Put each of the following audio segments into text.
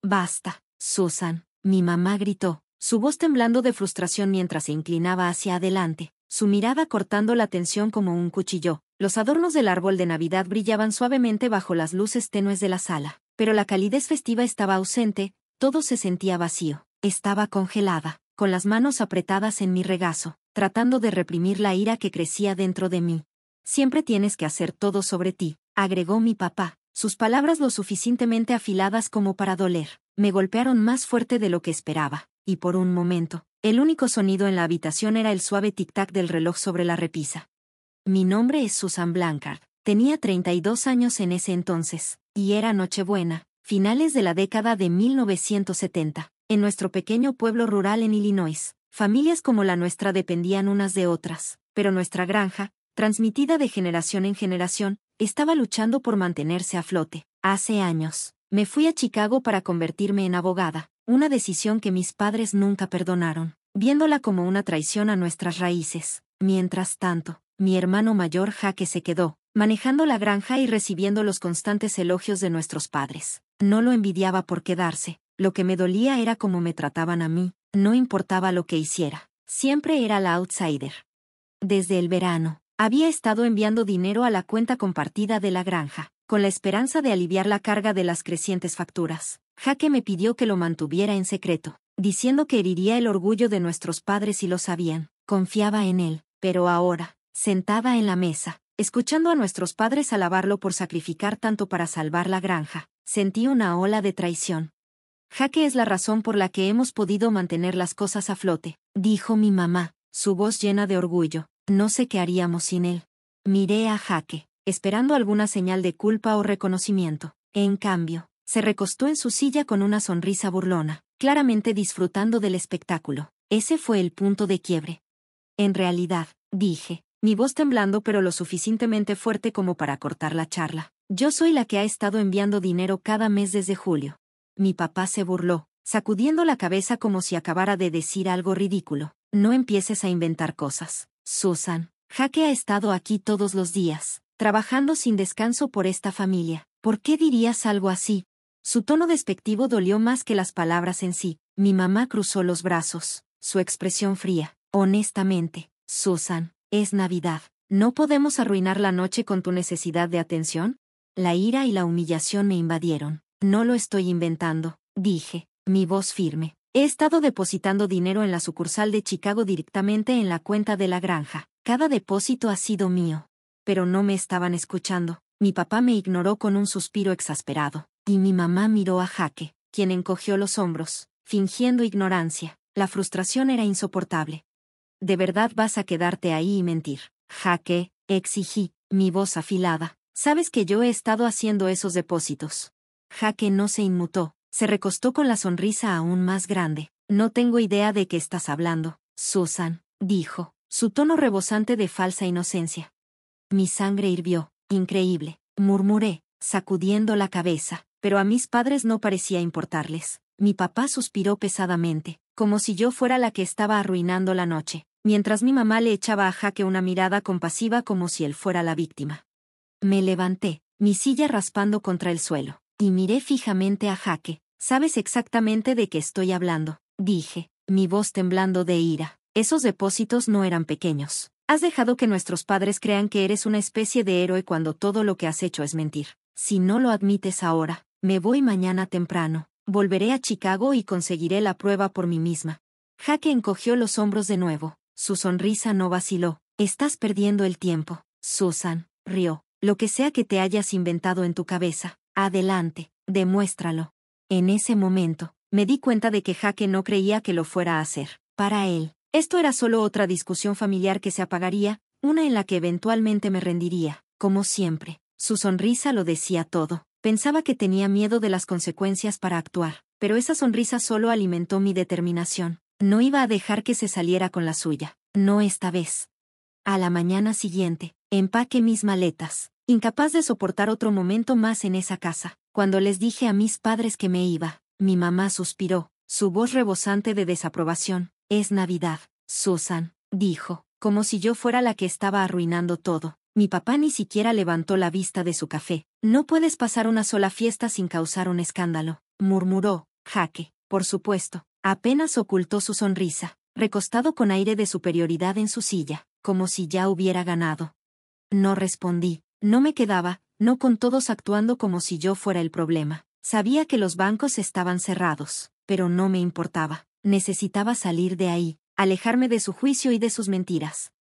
Basta, Susan, mi mamá gritó, su voz temblando de frustración mientras se inclinaba hacia adelante, su mirada cortando la tensión como un cuchillo. Los adornos del árbol de Navidad brillaban suavemente bajo las luces tenues de la sala, pero la calidez festiva estaba ausente, todo se sentía vacío. Estaba congelada, con las manos apretadas en mi regazo, tratando de reprimir la ira que crecía dentro de mí. Siempre tienes que hacer todo sobre ti, agregó mi papá, sus palabras lo suficientemente afiladas como para doler. Me golpearon más fuerte de lo que esperaba, y por un momento, el único sonido en la habitación era el suave tic-tac del reloj sobre la repisa. Mi nombre es Susan Blanchard. Tenía 32 años en ese entonces, y era Nochebuena, finales de la década de 1970. En nuestro pequeño pueblo rural en Illinois, familias como la nuestra dependían unas de otras, pero nuestra granja, transmitida de generación en generación, estaba luchando por mantenerse a flote. Hace años, me fui a Chicago para convertirme en abogada, una decisión que mis padres nunca perdonaron, viéndola como una traición a nuestras raíces. Mientras tanto, mi hermano mayor Jake se quedó, manejando la granja y recibiendo los constantes elogios de nuestros padres. No lo envidiaba por quedarse, lo que me dolía era cómo me trataban a mí, no importaba lo que hiciera, siempre era la outsider. Desde el verano, había estado enviando dinero a la cuenta compartida de la granja, con la esperanza de aliviar la carga de las crecientes facturas. Jake me pidió que lo mantuviera en secreto, diciendo que heriría el orgullo de nuestros padres si lo sabían. Confiaba en él, pero ahora, sentada en la mesa, escuchando a nuestros padres alabarlo por sacrificar tanto para salvar la granja, sentí una ola de traición. Jake es la razón por la que hemos podido mantener las cosas a flote, dijo mi mamá, su voz llena de orgullo. No sé qué haríamos sin él. Miré a Jake, esperando alguna señal de culpa o reconocimiento. En cambio, se recostó en su silla con una sonrisa burlona, claramente disfrutando del espectáculo. Ese fue el punto de quiebre. En realidad, dije, mi voz temblando pero lo suficientemente fuerte como para cortar la charla. Yo soy la que ha estado enviando dinero cada mes desde julio. Mi papá se burló, sacudiendo la cabeza como si acabara de decir algo ridículo. No empieces a inventar cosas, Susan. Jake ha estado aquí todos los días, trabajando sin descanso por esta familia. ¿Por qué dirías algo así? Su tono despectivo dolió más que las palabras en sí. Mi mamá cruzó los brazos, su expresión fría. Honestamente, Susan, es Navidad. ¿No podemos arruinar la noche con tu necesidad de atención? La ira y la humillación me invadieron. No lo estoy inventando, dije, mi voz firme. He estado depositando dinero en la sucursal de Chicago directamente en la cuenta de la granja. Cada depósito ha sido mío. Pero no me estaban escuchando. Mi papá me ignoró con un suspiro exasperado, y mi mamá miró a Jake, quien encogió los hombros, fingiendo ignorancia. La frustración era insoportable. ¿De verdad vas a quedarte ahí y mentir? Jake, exigí, mi voz afilada. Sabes que yo he estado haciendo esos depósitos. Jake no se inmutó, se recostó con la sonrisa aún más grande. No tengo idea de qué estás hablando, Susan, dijo, su tono rebosante de falsa inocencia. Mi sangre hirvió. Increíble, murmuré, sacudiendo la cabeza, pero a mis padres no parecía importarles. Mi papá suspiró pesadamente, como si yo fuera la que estaba arruinando la noche, mientras mi mamá le echaba a Jake una mirada compasiva como si él fuera la víctima. Me levanté, mi silla raspando contra el suelo, y miré fijamente a Jake. ¿Sabes exactamente de qué estoy hablando?, dije, mi voz temblando de ira. Esos depósitos no eran pequeños. Has dejado que nuestros padres crean que eres una especie de héroe cuando todo lo que has hecho es mentir. Si no lo admites ahora, me voy mañana temprano. Volveré a Chicago y conseguiré la prueba por mí misma. Jake encogió los hombros de nuevo. Su sonrisa no vaciló. Estás perdiendo el tiempo, Susan, rió. Lo que sea que te hayas inventado en tu cabeza, adelante, demuéstralo. En ese momento, me di cuenta de que Jake no creía que lo fuera a hacer. Para él, esto era solo otra discusión familiar que se apagaría, una en la que eventualmente me rendiría, como siempre. Su sonrisa lo decía todo. Pensaba que tenía miedo de las consecuencias para actuar, pero esa sonrisa solo alimentó mi determinación. No iba a dejar que se saliera con la suya, no esta vez. A la mañana siguiente, empaqué mis maletas, incapaz de soportar otro momento más en esa casa. Cuando les dije a mis padres que me iba, mi mamá suspiró, su voz rebosante de desaprobación. Es Navidad, Susan, dijo, como si yo fuera la que estaba arruinando todo. Mi papá ni siquiera levantó la vista de su café. No puedes pasar una sola fiesta sin causar un escándalo, murmuró, Jaque, por supuesto. Apenas ocultó su sonrisa, recostado con aire de superioridad en su silla, como si ya hubiera ganado. No respondí. No me quedaba, no con todos actuando como si yo fuera el problema. Sabía que los bancos estaban cerrados, pero no me importaba. Necesitaba salir de ahí, alejarme de su juicio y de sus mentiras.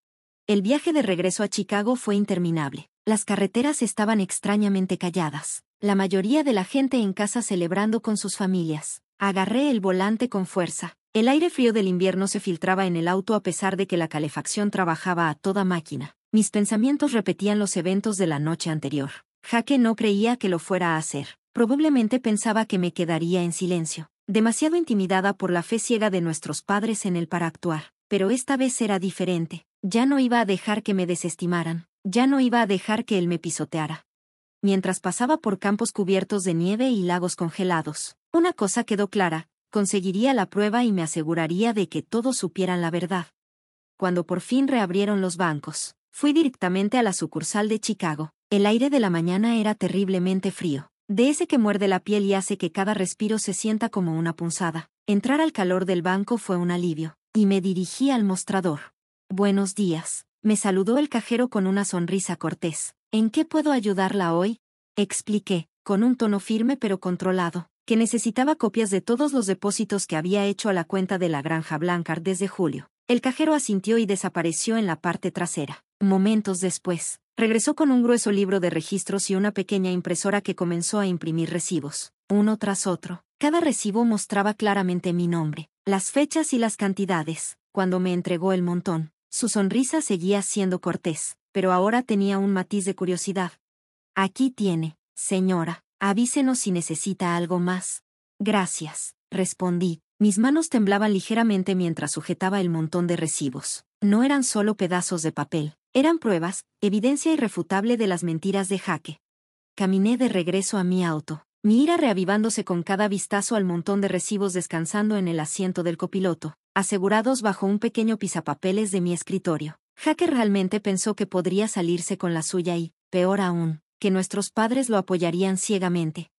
El viaje de regreso a Chicago fue interminable. Las carreteras estaban extrañamente calladas. La mayoría de la gente en casa celebrando con sus familias. Agarré el volante con fuerza. El aire frío del invierno se filtraba en el auto a pesar de que la calefacción trabajaba a toda máquina. Mis pensamientos repetían los eventos de la noche anterior. Jaque no creía que lo fuera a hacer. Probablemente pensaba que me quedaría en silencio, demasiado intimidada por la fe ciega de nuestros padres en él para actuar. Pero esta vez era diferente. Ya no iba a dejar que me desestimaran. Ya no iba a dejar que él me pisoteara. Mientras pasaba por campos cubiertos de nieve y lagos congelados, una cosa quedó clara: conseguiría la prueba y me aseguraría de que todos supieran la verdad. Cuando por fin reabrieron los bancos, fui directamente a la sucursal de Chicago. El aire de la mañana era terriblemente frío, de ese que muerde la piel y hace que cada respiro se sienta como una punzada. Entrar al calor del banco fue un alivio, y me dirigí al mostrador. Buenos días, me saludó el cajero con una sonrisa cortés. ¿En qué puedo ayudarla hoy? Expliqué, con un tono firme pero controlado, que necesitaba copias de todos los depósitos que había hecho a la cuenta de la Granja Blanchard desde julio. El cajero asintió y desapareció en la parte trasera. Momentos después, regresó con un grueso libro de registros y una pequeña impresora que comenzó a imprimir recibos, uno tras otro. Cada recibo mostraba claramente mi nombre, las fechas y las cantidades. Cuando me entregó el montón, su sonrisa seguía siendo cortés, pero ahora tenía un matiz de curiosidad. Aquí tiene, señora, avísenos si necesita algo más. Gracias, respondí. Mis manos temblaban ligeramente mientras sujetaba el montón de recibos. No eran solo pedazos de papel, eran pruebas, evidencia irrefutable de las mentiras de Jaque. Caminé de regreso a mi auto, mi ira reavivándose con cada vistazo al montón de recibos descansando en el asiento del copiloto, asegurados bajo un pequeño pisapapeles de mi escritorio. Jaque realmente pensó que podría salirse con la suya y, peor aún, que nuestros padres lo apoyarían ciegamente.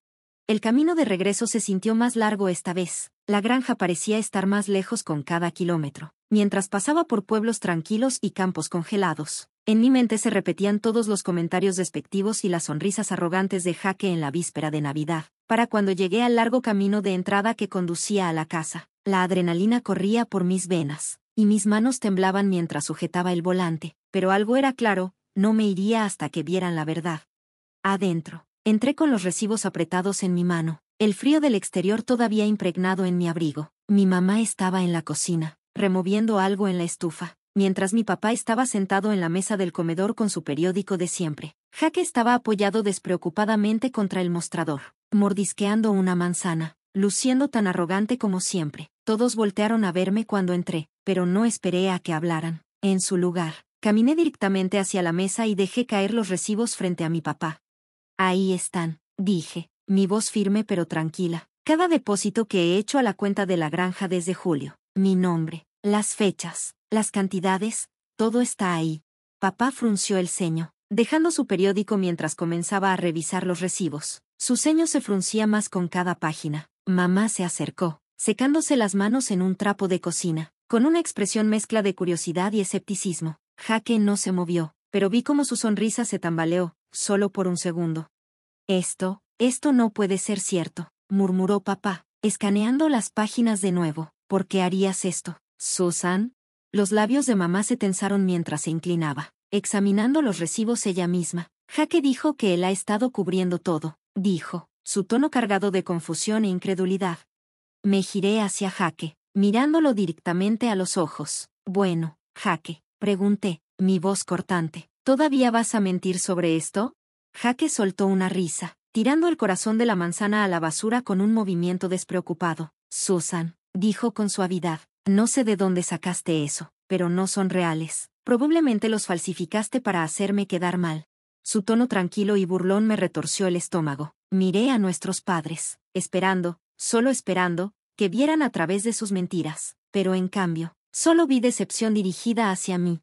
El camino de regreso se sintió más largo esta vez. La granja parecía estar más lejos con cada kilómetro. Mientras pasaba por pueblos tranquilos y campos congelados, en mi mente se repetían todos los comentarios despectivos y las sonrisas arrogantes de Jaque en la víspera de Navidad. Para cuando llegué al largo camino de entrada que conducía a la casa, la adrenalina corría por mis venas, y mis manos temblaban mientras sujetaba el volante. Pero algo era claro: no me iría hasta que vieran la verdad. Adentro. Entré con los recibos apretados en mi mano, el frío del exterior todavía impregnado en mi abrigo. Mi mamá estaba en la cocina, removiendo algo en la estufa, mientras mi papá estaba sentado en la mesa del comedor con su periódico de siempre. Jaque estaba apoyado despreocupadamente contra el mostrador, mordisqueando una manzana, luciendo tan arrogante como siempre. Todos voltearon a verme cuando entré, pero no esperé a que hablaran. En su lugar, caminé directamente hacia la mesa y dejé caer los recibos frente a mi papá. Ahí están, dije, mi voz firme pero tranquila. Cada depósito que he hecho a la cuenta de la granja desde julio, mi nombre, las fechas, las cantidades, todo está ahí. Papá frunció el ceño, dejando su periódico mientras comenzaba a revisar los recibos. Su ceño se fruncía más con cada página. Mamá se acercó, secándose las manos en un trapo de cocina, con una expresión mezcla de curiosidad y escepticismo. Jaque no se movió, pero vi cómo su sonrisa se tambaleó, solo por un segundo. Esto no puede ser cierto, murmuró papá, escaneando las páginas de nuevo. ¿Por qué harías esto, Susan? Los labios de mamá se tensaron mientras se inclinaba, examinando los recibos ella misma. Jaque dijo que él ha estado cubriendo todo, dijo, su tono cargado de confusión e incredulidad. Me giré hacia Jaque, mirándolo directamente a los ojos. Bueno, Jaque, pregunté, mi voz cortante, ¿todavía vas a mentir sobre esto? Jaque soltó una risa, tirando el corazón de la manzana a la basura con un movimiento despreocupado. Susan, dijo con suavidad, no sé de dónde sacaste eso, pero no son reales. Probablemente los falsificaste para hacerme quedar mal. Su tono tranquilo y burlón me retorció el estómago. Miré a nuestros padres, esperando, solo esperando, que vieran a través de sus mentiras, pero en cambio, solo vi decepción dirigida hacia mí.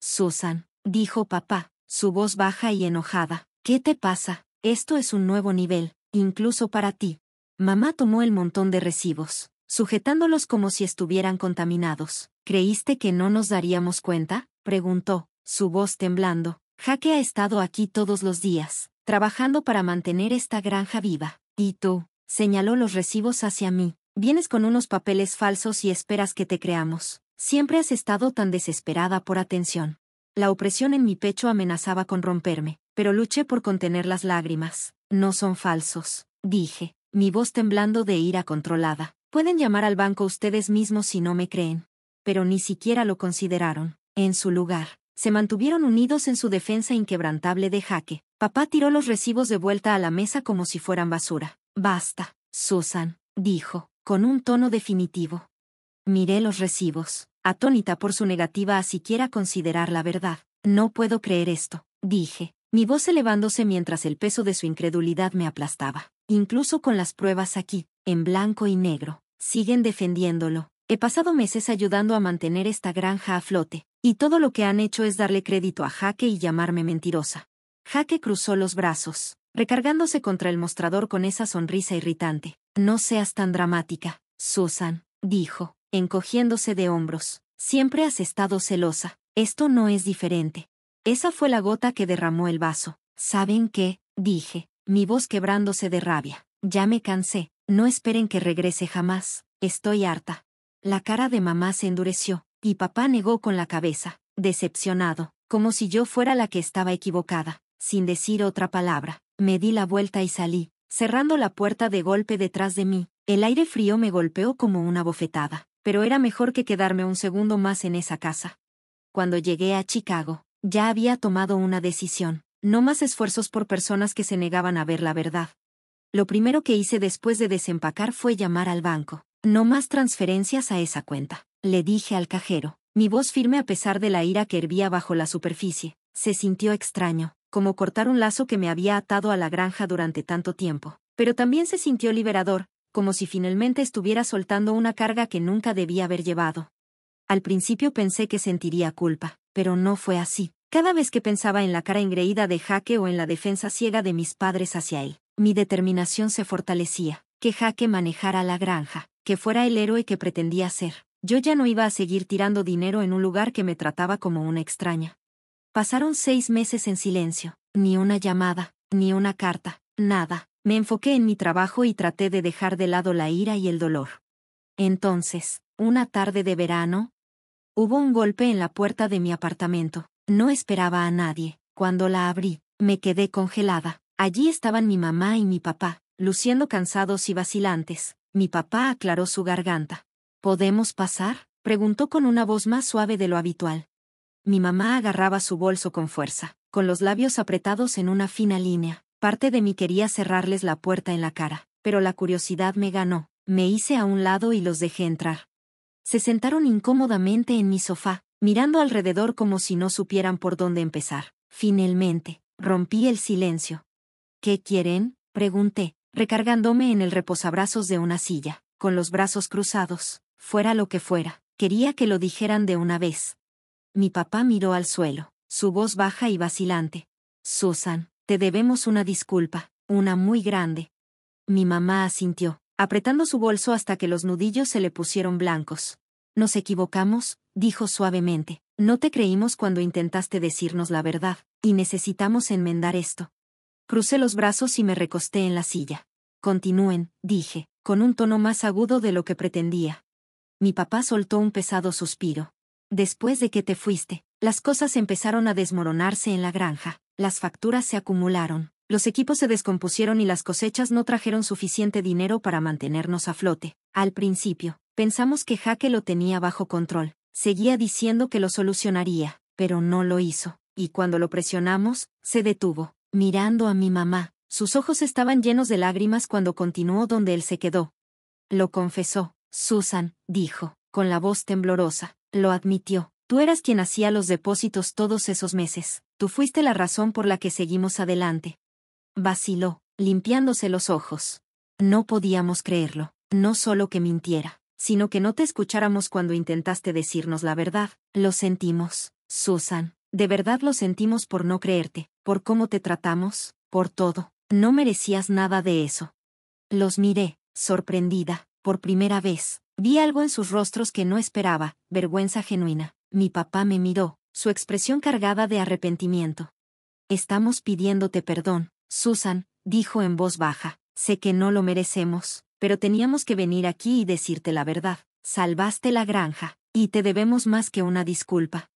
Susan, dijo papá, su voz baja y enojada. ¿Qué te pasa? Esto es un nuevo nivel, incluso para ti. Mamá tomó el montón de recibos, sujetándolos como si estuvieran contaminados. ¿Creíste que no nos daríamos cuenta?, preguntó, su voz temblando. Jake ha estado aquí todos los días, trabajando para mantener esta granja viva. ¿Y tú? Señaló los recibos hacia mí. Vienes con unos papeles falsos y esperas que te creamos. Siempre has estado tan desesperada por atención. La opresión en mi pecho amenazaba con romperme, pero luché por contener las lágrimas. No son falsos, dije, mi voz temblando de ira controlada. Pueden llamar al banco ustedes mismos si no me creen. Pero ni siquiera lo consideraron. En su lugar, se mantuvieron unidos en su defensa inquebrantable de Jake. Papá tiró los recibos de vuelta a la mesa como si fueran basura. Basta, Susan, dijo, con un tono definitivo. Miré los recibos, atónita por su negativa a siquiera considerar la verdad. No puedo creer esto, dije, mi voz elevándose mientras el peso de su incredulidad me aplastaba. Incluso con las pruebas aquí, en blanco y negro, siguen defendiéndolo. He pasado meses ayudando a mantener esta granja a flote, y todo lo que han hecho es darle crédito a Jake y llamarme mentirosa. Jake cruzó los brazos, recargándose contra el mostrador con esa sonrisa irritante. No seas tan dramática, Susan, dijo, encogiéndose de hombros. Siempre has estado celosa. Esto no es diferente. Esa fue la gota que derramó el vaso. ¿Saben qué?, dije, mi voz quebrándose de rabia. Ya me cansé. No esperen que regrese jamás. Estoy harta. La cara de mamá se endureció, y papá negó con la cabeza, decepcionado, como si yo fuera la que estaba equivocada. Sin decir otra palabra, me di la vuelta y salí, cerrando la puerta de golpe detrás de mí. El aire frío me golpeó como una bofetada, pero era mejor que quedarme un segundo más en esa casa. Cuando llegué a Chicago, ya había tomado una decisión. No más esfuerzos por personas que se negaban a ver la verdad. Lo primero que hice después de desempacar fue llamar al banco. No más transferencias a esa cuenta, le dije al cajero, mi voz firme a pesar de la ira que hervía bajo la superficie. Se sintió extraño, como cortar un lazo que me había atado a la granja durante tanto tiempo. Pero también se sintió liberador, como si finalmente estuviera soltando una carga que nunca debía haber llevado. Al principio pensé que sentiría culpa, pero no fue así. Cada vez que pensaba en la cara engreída de Jake o en la defensa ciega de mis padres hacia él, mi determinación se fortalecía. Que Jake manejara la granja, que fuera el héroe que pretendía ser. Yo ya no iba a seguir tirando dinero en un lugar que me trataba como una extraña. Pasaron 6 meses en silencio, ni una llamada, ni una carta, nada. Me enfoqué en mi trabajo y traté de dejar de lado la ira y el dolor. Entonces, una tarde de verano, hubo un golpe en la puerta de mi apartamento. No esperaba a nadie. Cuando la abrí, me quedé congelada. Allí estaban mi mamá y mi papá, luciendo cansados y vacilantes. Mi papá aclaró su garganta. ¿Podemos pasar?, preguntó con una voz más suave de lo habitual. Mi mamá agarraba su bolso con fuerza, con los labios apretados en una fina línea. Parte de mí quería cerrarles la puerta en la cara, pero la curiosidad me ganó. Me hice a un lado y los dejé entrar. Se sentaron incómodamente en mi sofá, mirando alrededor como si no supieran por dónde empezar. Finalmente, rompí el silencio. ¿Qué quieren?, pregunté, recargándome en el reposabrazos de una silla, con los brazos cruzados. Fuera lo que fuera, quería que lo dijeran de una vez. Mi papá miró al suelo, su voz baja y vacilante. Susan, te debemos una disculpa, una muy grande. Mi mamá asintió, apretando su bolso hasta que los nudillos se le pusieron blancos. Nos equivocamos, dijo suavemente. No te creímos cuando intentaste decirnos la verdad, y necesitamos enmendar esto. Crucé los brazos y me recosté en la silla. Continúen, dije, con un tono más agudo de lo que pretendía. Mi papá soltó un pesado suspiro. Después de que te fuiste, las cosas empezaron a desmoronarse en la granja. Las facturas se acumularon, los equipos se descompusieron y las cosechas no trajeron suficiente dinero para mantenernos a flote. Al principio, pensamos que Jake lo tenía bajo control. Seguía diciendo que lo solucionaría, pero no lo hizo. Y cuando lo presionamos, se detuvo, mirando a mi mamá. Sus ojos estaban llenos de lágrimas cuando continuó donde él se quedó. Lo confesó, Susan, dijo, con la voz temblorosa. Lo admitió. Tú eras quien hacía los depósitos todos esos meses. Tú fuiste la razón por la que seguimos adelante. Vaciló, limpiándose los ojos. No podíamos creerlo. No solo que mintiera, sino que no te escucháramos cuando intentaste decirnos la verdad. Lo sentimos, Susan. De verdad lo sentimos por no creerte, por cómo te tratamos, por todo. No merecías nada de eso. Los miré, sorprendida, por primera vez. Vi algo en sus rostros que no esperaba, vergüenza genuina. Mi papá me miró, su expresión cargada de arrepentimiento. Estamos pidiéndote perdón, Susan, dijo en voz baja. Sé que no lo merecemos, pero teníamos que venir aquí y decirte la verdad. Salvaste la granja, y te debemos más que una disculpa.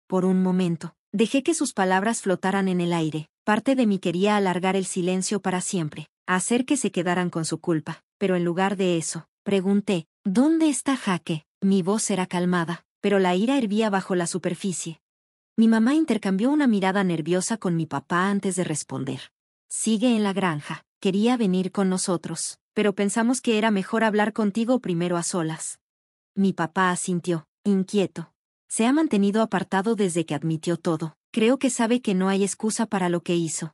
Por un momento, dejé que sus palabras flotaran en el aire. Parte de mí quería alargar el silencio para siempre, hacer que se quedaran con su culpa, pero en lugar de eso, pregunté, ¿dónde está Jaque? Mi voz era calmada, pero la ira hervía bajo la superficie. Mi mamá intercambió una mirada nerviosa con mi papá antes de responder. Sigue en la granja, quería venir con nosotros, pero pensamos que era mejor hablar contigo primero a solas. Mi papá asintió, inquieto. Se ha mantenido apartado desde que admitió todo. Creo que sabe que no hay excusa para lo que hizo.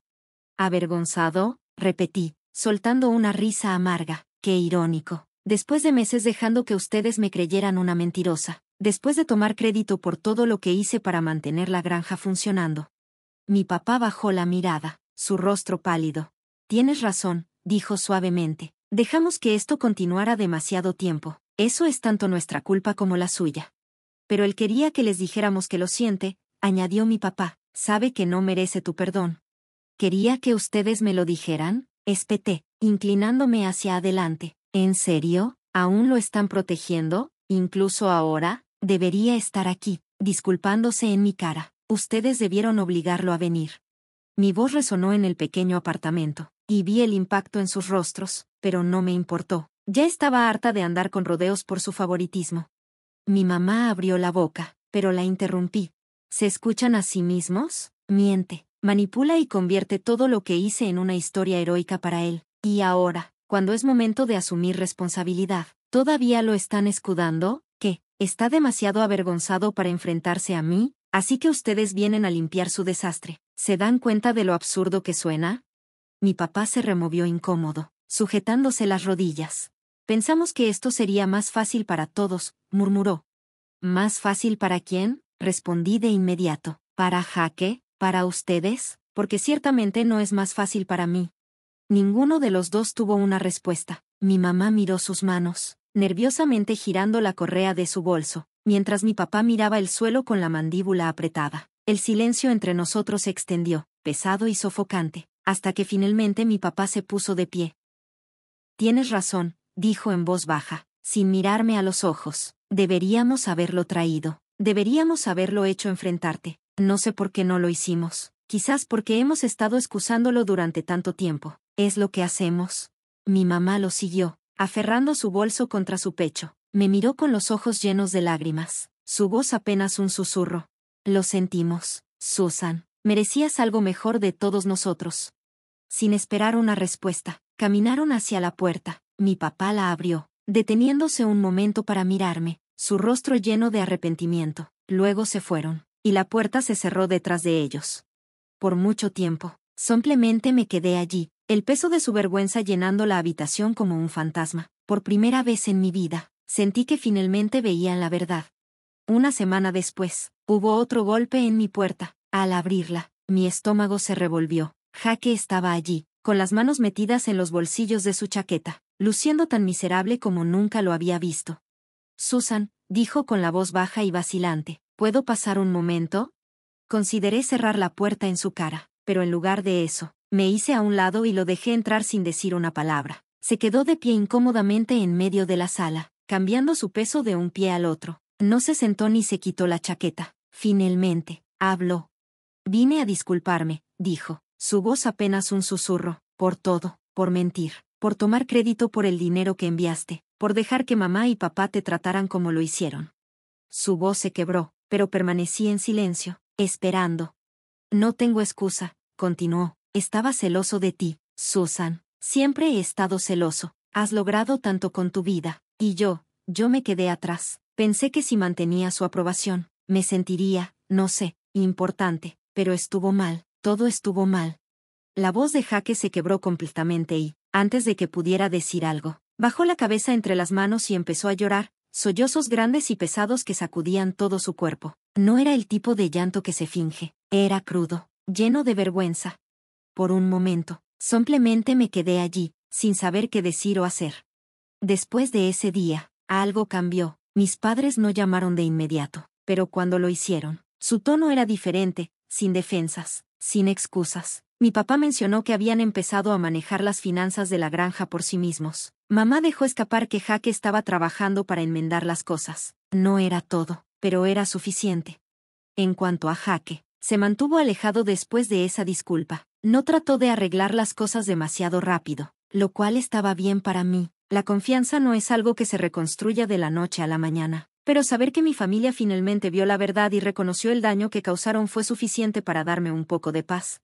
Avergonzado, repetí, soltando una risa amarga. Qué irónico. Después de meses dejando que ustedes me creyeran una mentirosa. Después de tomar crédito por todo lo que hice para mantener la granja funcionando. Mi papá bajó la mirada, su rostro pálido. Tienes razón, dijo suavemente. Dejamos que esto continuara demasiado tiempo. Eso es tanto nuestra culpa como la suya. Pero él quería que les dijéramos que lo siente, añadió mi papá. Sabe que no merece tu perdón. ¿Quería que ustedes me lo dijeran? Espeté, inclinándome hacia adelante. ¿En serio? ¿Aún lo están protegiendo? ¿Incluso ahora? Debería estar aquí, disculpándose en mi cara. Ustedes debieron obligarlo a venir. Mi voz resonó en el pequeño apartamento, y vi el impacto en sus rostros, pero no me importó. Ya estaba harta de andar con rodeos por su favoritismo. Mi mamá abrió la boca, pero la interrumpí. ¿Se escuchan a sí mismos? Miente, manipula y convierte todo lo que hice en una historia heroica para él. Y ahora, cuando es momento de asumir responsabilidad, ¿todavía lo están escudando? ¿Qué? ¿Está demasiado avergonzado para enfrentarse a mí? Así que ustedes vienen a limpiar su desastre. ¿Se dan cuenta de lo absurdo que suena? Mi papá se removió incómodo, sujetándose las rodillas. Pensamos que esto sería más fácil para todos, murmuró. ¿Más fácil para quién? Respondí de inmediato. ¿Para Jaque? ¿Para ustedes? Porque ciertamente no es más fácil para mí. Ninguno de los dos tuvo una respuesta. Mi mamá miró sus manos, nerviosamente girando la correa de su bolso, mientras mi papá miraba el suelo con la mandíbula apretada. El silencio entre nosotros se extendió, pesado y sofocante, hasta que finalmente mi papá se puso de pie. Tienes razón, dijo en voz baja, sin mirarme a los ojos. Deberíamos haberlo traído. Deberíamos haberlo hecho enfrentarte. No sé por qué no lo hicimos. Quizás porque hemos estado excusándolo durante tanto tiempo. ¿Es lo que hacemos? Mi mamá lo siguió, aferrando su bolso contra su pecho. Me miró con los ojos llenos de lágrimas. Su voz apenas un susurro. Lo sentimos, Susan. Merecías algo mejor de todos nosotros. Sin esperar una respuesta, caminaron hacia la puerta. Mi papá la abrió, deteniéndose un momento para mirarme, su rostro lleno de arrepentimiento. Luego se fueron, y la puerta se cerró detrás de ellos. Por mucho tiempo, simplemente me quedé allí, el peso de su vergüenza llenando la habitación como un fantasma. Por primera vez en mi vida, sentí que finalmente veían la verdad. Una semana después, hubo otro golpe en mi puerta. Al abrirla, mi estómago se revolvió. Jaque estaba allí, con las manos metidas en los bolsillos de su chaqueta, luciendo tan miserable como nunca lo había visto. Susan, dijo con la voz baja y vacilante, ¿puedo pasar un momento? Consideré cerrar la puerta en su cara, pero en lugar de eso, me hice a un lado y lo dejé entrar sin decir una palabra. Se quedó de pie incómodamente en medio de la sala, cambiando su peso de un pie al otro. No se sentó ni se quitó la chaqueta. Finalmente, habló. Vine a disculparme, dijo, su voz apenas un susurro, por todo, por mentir, por tomar crédito por el dinero que enviaste, por dejar que mamá y papá te trataran como lo hicieron. Su voz se quebró, pero permanecí en silencio, esperando. No tengo excusa, continuó, estaba celoso de ti, Susan, siempre he estado celoso, has logrado tanto con tu vida, y yo me quedé atrás, pensé que si mantenía su aprobación, me sentiría, no sé, importante, pero estuvo mal, todo estuvo mal. La voz de Jaque se quebró completamente y, antes de que pudiera decir algo, bajó la cabeza entre las manos y empezó a llorar, sollozos grandes y pesados que sacudían todo su cuerpo. No era el tipo de llanto que se finge, era crudo, lleno de vergüenza. Por un momento, simplemente me quedé allí, sin saber qué decir o hacer. Después de ese día, algo cambió. Mis padres no llamaron de inmediato, pero cuando lo hicieron, su tono era diferente, sin defensas, sin excusas. Mi papá mencionó que habían empezado a manejar las finanzas de la granja por sí mismos. Mamá dejó escapar que Jaque estaba trabajando para enmendar las cosas. No era todo, pero era suficiente. En cuanto a Jaque, se mantuvo alejado después de esa disculpa. No trató de arreglar las cosas demasiado rápido, lo cual estaba bien para mí. La confianza no es algo que se reconstruya de la noche a la mañana. Pero saber que mi familia finalmente vio la verdad y reconoció el daño que causaron fue suficiente para darme un poco de paz.